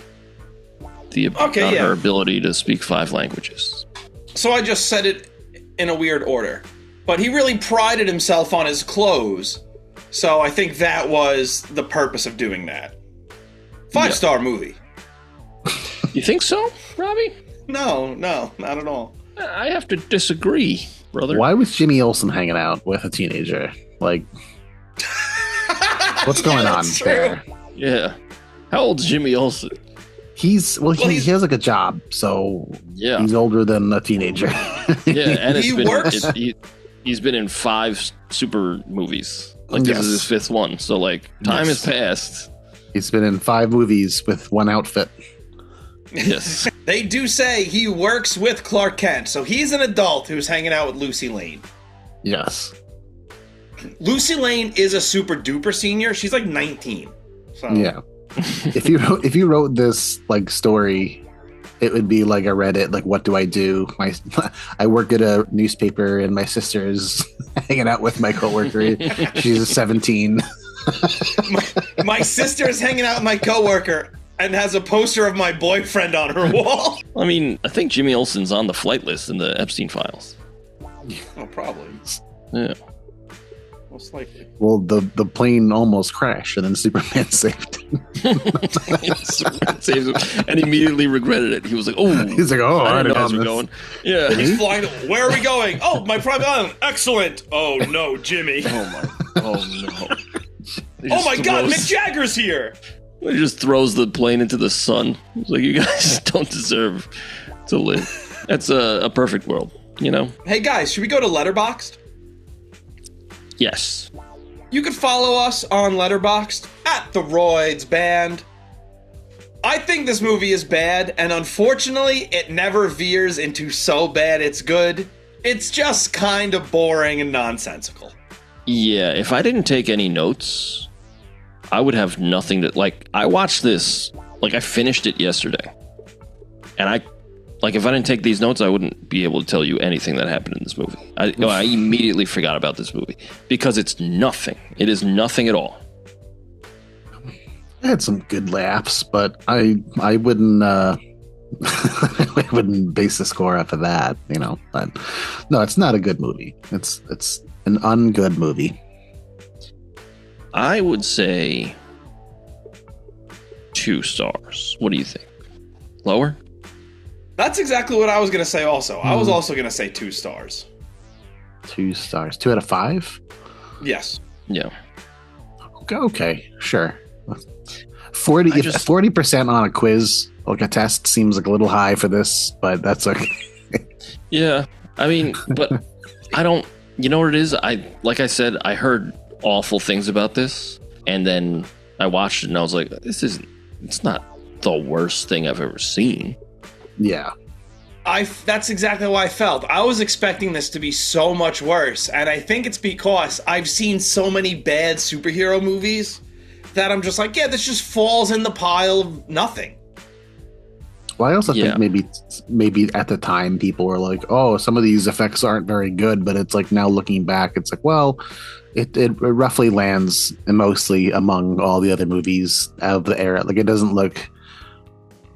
her ability to speak 5 languages. So I just said it in a weird order. But he really prided himself on his clothes. So I think that was the purpose of doing that. 5-star movie. You think so, Robbie? No, not at all. I have to disagree, brother. Why was Jimmy Olsen hanging out with a teenager? Like, what's going on there? Yeah. How old's Jimmy Olsen? He has like a job, so he's older than a teenager. Yeah, and works. He's been in 5 super movies. Like this is his 5th one, so like time has passed. He's been in 5 movies with 1 outfit. Yes. They do say he works with Clark Kent, so he's an adult who's hanging out with Lucy Lane. Yes. Lucy Lane is a super duper senior. She's like 19. So. Yeah. If you wrote this like story, it would be like a Reddit, like, what do I do? I work at a newspaper and my sister is hanging out with my coworker. She's 17. My sister is hanging out with my coworker and has a poster of my boyfriend on her wall. I mean, I think Jimmy Olsen's on the flight list in the Epstein files. Oh, probably. Yeah. Most likely. Well, the plane almost crashed, and then Superman saved him. Superman saves him, and immediately regretted it. He was like, "Oh, he's like, oh, I didn't know we're going." Yeah, he's flying. Where are we going? Oh, my private island. Excellent. Oh no, Jimmy. Oh no. Oh my God, Mick Jagger's here. He just throws the plane into the sun. He's like, you guys don't deserve to live. That's a perfect world, you know? Hey guys, should we go to Letterboxd? Yes. You can follow us on Letterboxd at TheRoydsBand. I think this movie is bad, and unfortunately, it never veers into so bad it's good. It's just kind of boring and nonsensical. Yeah, if I didn't take any notes, I would have nothing to, like, I watched this, like, I finished it yesterday. And if I didn't take these notes, I wouldn't be able to tell you anything that happened in this movie. I immediately forgot about this movie because it's nothing. It is nothing at all. I had some good laughs, but I wouldn't I wouldn't base the score off of that, you know. But no, it's not a good movie. It's an ungood movie. I would say 2 stars. What do you think? Lower? That's exactly what I was going to say also. I was also going to say 2 stars. 2 stars. 2 out of 5? Yes. Yeah. Okay, sure. 40% on a quiz, like a test, seems like a little high for this, but that's okay. Yeah, I mean, but I don't. You know what it is? Like I said, I heard awful things about this, and then I watched it, and I was like, it's not the worst thing I've ever seen. Yeah. That's exactly how I felt. I was expecting this to be so much worse, and I think it's because I've seen so many bad superhero movies that I'm just like, yeah, this just falls in the pile of nothing. Well, I also think maybe at the time people were like, oh, some of these effects aren't very good, but it's like now looking back, it's like, well, it roughly lands mostly among all the other movies of the era. Like, it doesn't look,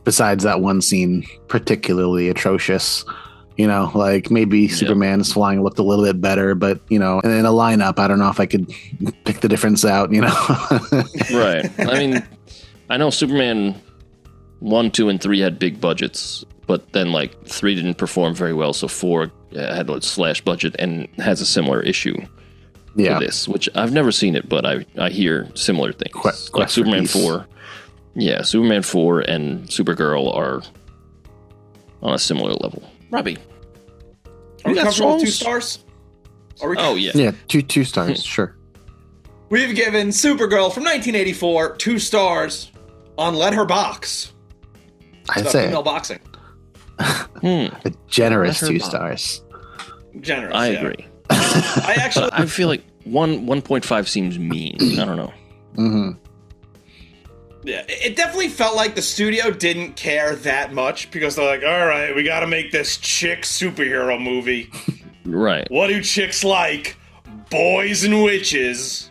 besides that one scene, particularly atrocious. You know, like maybe Superman's flying looked a little bit better, but, you know, in a lineup, I don't know if I could pick the difference out, you know? Right. I mean, I know Superman 1, 2, and 3 had big budgets, but then like 3 didn't perform very well, so 4 had a slash budget and has a similar issue to this, which I've never seen it, but I hear similar things. Like Superman 4. Yeah, Superman 4 and Supergirl are on a similar level. Robbie, are we comfortable with 2 stars? Yeah, 2 stars, sure. We've given Supergirl from 1984 2 stars on Letterboxd. I'd say female boxing. A generous 2 stars. Generous. I agree. I feel like 1.5 seems mean. I don't know. Mm-hmm. Yeah, it definitely felt like the studio didn't care that much because they're like, all right, we got to make this chick superhero movie. Right. What do chicks like? Boys and witches.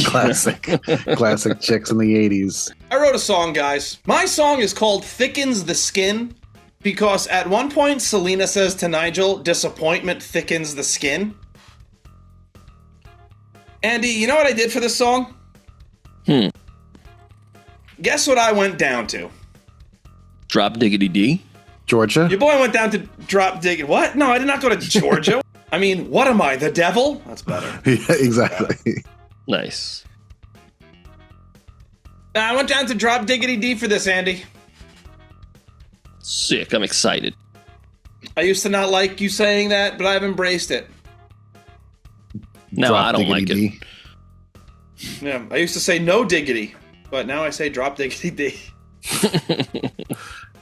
Classic chicks in the 80s. I wrote a song, guys. My song is called Thickens the Skin because at one point Selena says to Nigel, disappointment thickens the skin. Andy, you know what I did for this song? Guess what I went down to? Drop Diggity D? Georgia? Your boy went down to Drop Diggity. What? No, I did not go to Georgia. I mean, what am I, the devil? That's better. Yeah, exactly. Nice. I went down to Drop Diggity D for this, Andy. Sick. I'm excited. I used to not like you saying that, but I've embraced it. No, I don't like it. Yeah, I used to say no diggity, but now I say drop diggity D.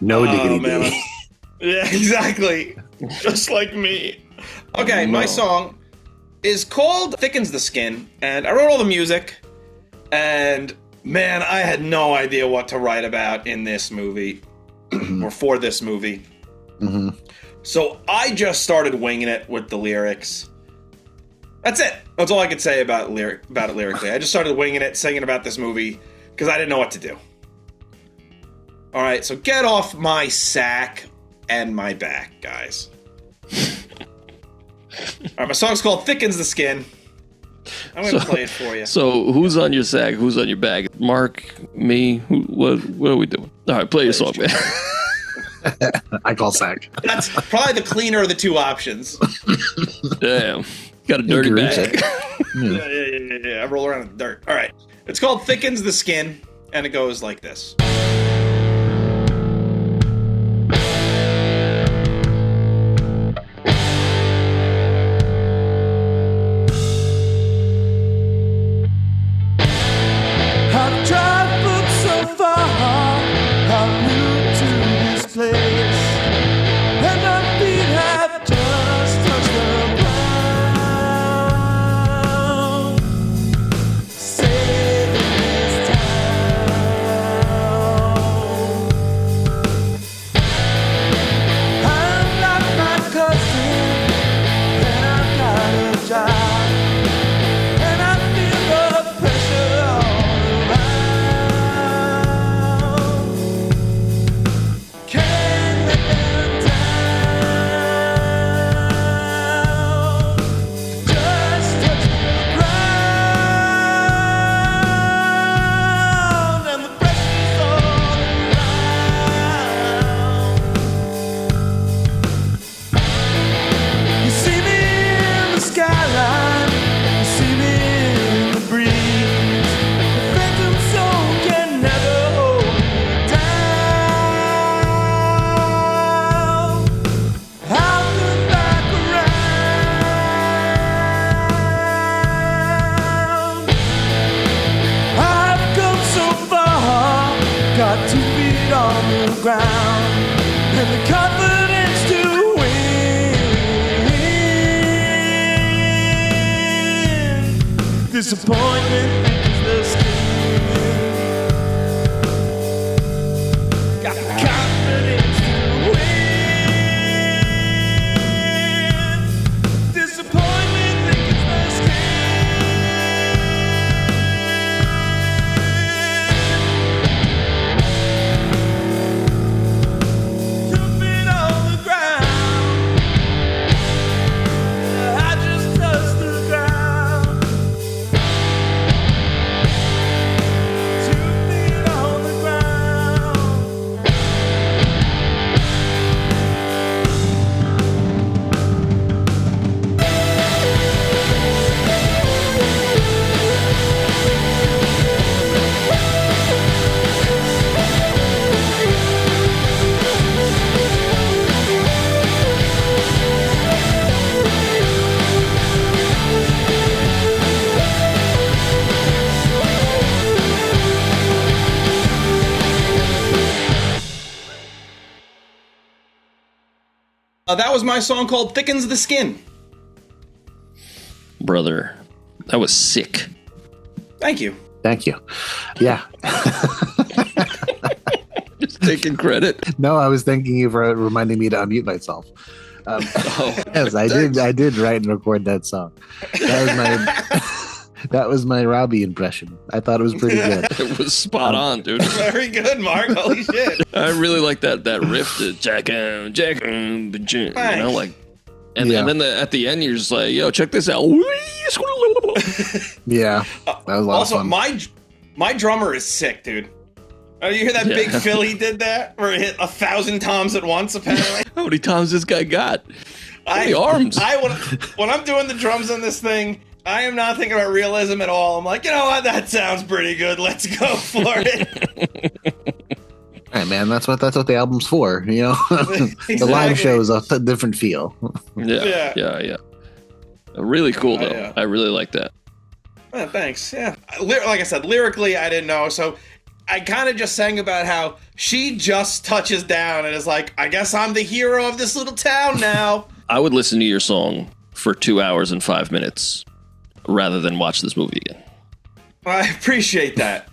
No diggity man. D. Yeah, exactly. Just like me. Okay, my song is called Thickens the Skin, and I wrote all the music, and man, I had no idea what to write about in this movie, or for this movie. Mm-hmm. So I just started winging it with the lyrics. That's it. That's all I could say about it lyrically. I just started winging it, singing about this movie, because I didn't know what to do. All right, so get off my sack and my back, guys. All right, my song's called Thickens the Skin. I'm going to play it for you. So who's on your sack? Who's on your back? Mark, me? What are we doing? All right, play your song, man. I call sack. That's probably the cleaner of the 2 options. Damn. Got a dirty bag. Yeah. I roll around in the dirt. All right. It's called Thickens the Skin, and it goes like this. I've traveled so far, I'm new to this place, and my feet have just touched the ground. Saving this town. the ground and the confidence to win. Disappointment thickens the skin. Got the confidence to win. Disappointment thickens the skin. Took me on the ground. I just touched the ground. Took me on the ground. That was my song called Thickens the Skin. Brother, that was sick. Thank you. Thank you. Yeah. Just taking credit. No, I was thanking you for reminding me to unmute myself. Yes, I did. I did write and record that song. That was my Robbie impression. I thought it was pretty good. It was spot on, dude. Very good, Mark. Holy shit. I really like that riff, the jack, you know, like, and then at the end you're just like, yo, check this out. Yeah, that was a lot Also, of fun. my drummer is sick, dude. Oh, you hear that big fill he did that? Where it hit 1,000 toms at once, apparently? How many times this guy got? How many arms? When I'm doing the drums on this thing, I am not thinking about realism at all. I'm like, you know what? That sounds pretty good. Let's go for it. Hey man, that's what the album's for, you know. Exactly. The live show is a different feel. Yeah. Really cool though. Yeah. I really like that. Thanks. Yeah. Like I said, lyrically, I didn't know. So I kind of just sang about how she just touches down and is like, I guess I'm the hero of this little town now. I would listen to your song for 2 hours and 5 minutes rather than watch this movie again. I appreciate that.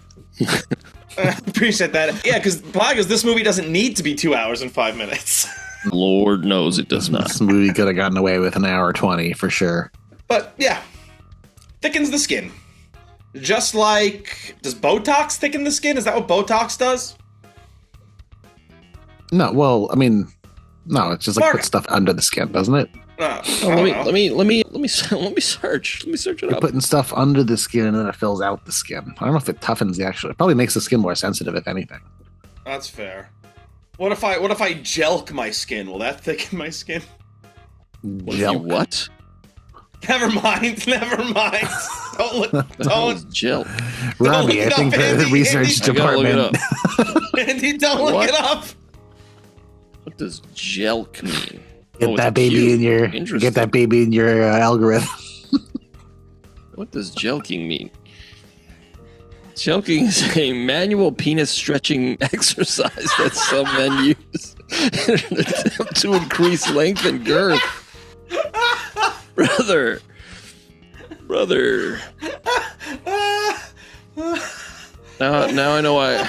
I appreciate that. Yeah, because this movie doesn't need to be 2 hours and 5 minutes. Lord knows it does not. This movie could have gotten away with an hour 20 for sure. But yeah, thickens the skin. Just like, does Botox thicken the skin? Is that what Botox does? No, well, I mean, no, it's just like Mark. put stuff under the skin, doesn't it? Let me search it You're up. putting stuff under the skin and then it fills out the skin. I don't know if it toughens the actual. It probably makes the skin more sensitive, if anything. That's fair. What if I jelk my skin? Will that thicken my skin? Gel. What? Never mind. Don't. Gel. Robbie, look I it think up, the Andy. research I gotta look it department. up. Andy, don't look What? it up. What does jelk mean? Get that baby in your algorithm. What does jelking mean? Jelking is a manual penis stretching exercise that some men use in an attempt to increase length and girth. Brother. Now I know I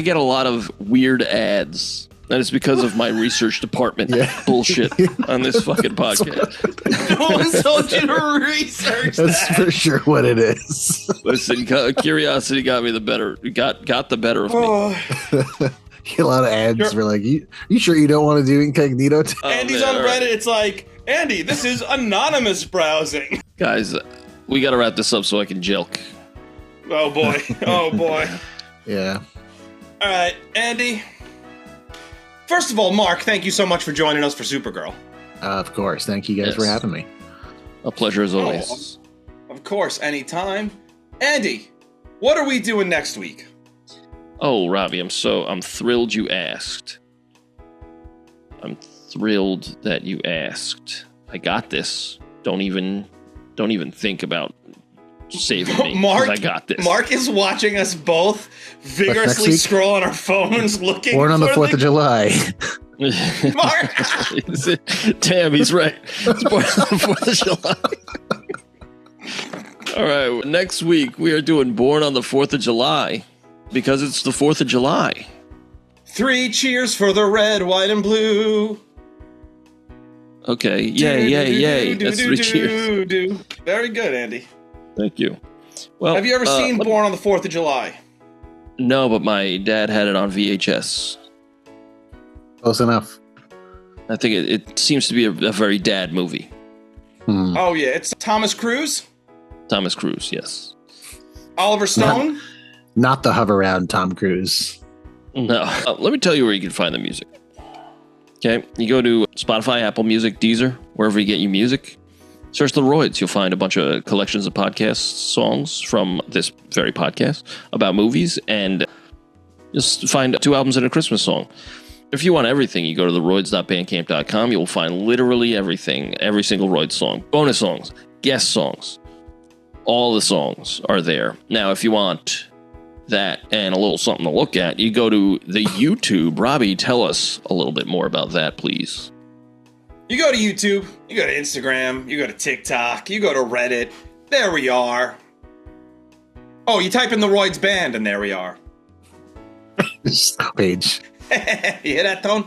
get a lot of weird ads. And it's because of my research department bullshit on this fucking podcast. No one told you to research That's that. for sure what it is. Listen, curiosity got the better of me. Oh, Get a lot of ads Sure. for like, you sure you don't want to do incognito? Andy's man, on all right. Reddit. It's like, Andy, this is anonymous browsing. Guys, we got to wrap this up so I can jelk. Oh boy. Yeah. All right, Andy. First of all, Mark, thank you so much for joining us for Supergirl. Of course. Thank you guys Yes. for having me. A pleasure as always. Of course, anytime. Andy, what are we doing next week? Oh, Robbie, I'm thrilled you asked. I'm thrilled that you asked. I got this. Don't even think about saving me. 'Cause Mark, I got this. Mark is watching us both vigorously week? scroll on our phones looking Born on the for 4th of July. Mark! Damn, he's right. It's born on the 4th of July. All right, next week we are doing Born on the 4th of July because it's the 4th of July. 3 cheers for the red, white, and blue. Okay, yay. That's 3 cheers. Very good, Andy. Thank you. Well, Have you ever seen Born on the 4th of July? No, but my dad had it on VHS. Close enough. I think it seems to be a very dad movie. Oh, yeah. It's Thomas Cruise? Thomas Cruise, yes. Oliver Stone? Not the hover around Tom Cruise. No. Let me tell you where you can find the music. Okay, you go to Spotify, Apple Music, Deezer, wherever you get your music. Search The Royds. You'll find a bunch of collections of podcast songs from this very podcast about movies, and just find 2 albums and a Christmas song. If you want everything, you go to TheRoyds.bandcamp.com. You will find literally everything, every single Royds song, bonus songs, guest songs. All the songs are there. Now, if you want that and a little something to look at, you go to the YouTube. Robbie, tell us a little bit more about that, please. You go to YouTube, you go to Instagram, you go to TikTok, you go to Reddit. There we are. Oh, you type in TheRoydsBand and there we are. Just page. You hear that, Tone?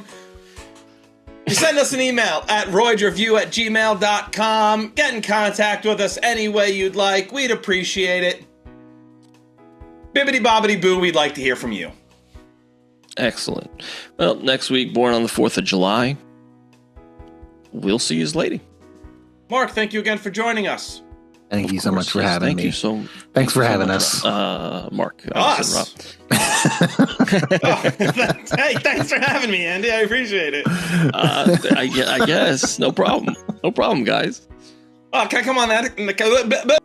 You send us an email at roydsreview@gmail.com. Get in contact with us any way you'd like. We'd appreciate it. Bibbidi bobbidi boo, we'd like to hear from you. Excellent. Well, next week, Born on the 4th of July. We'll see you later. Mark, thank you again for joining us. Thank you so much for having Thank me. you so Thanks for having much, us. Mark. Us? Hey, thanks for having me, Andy. I appreciate it. I guess. No problem. No problem, guys. Oh, can I come on that?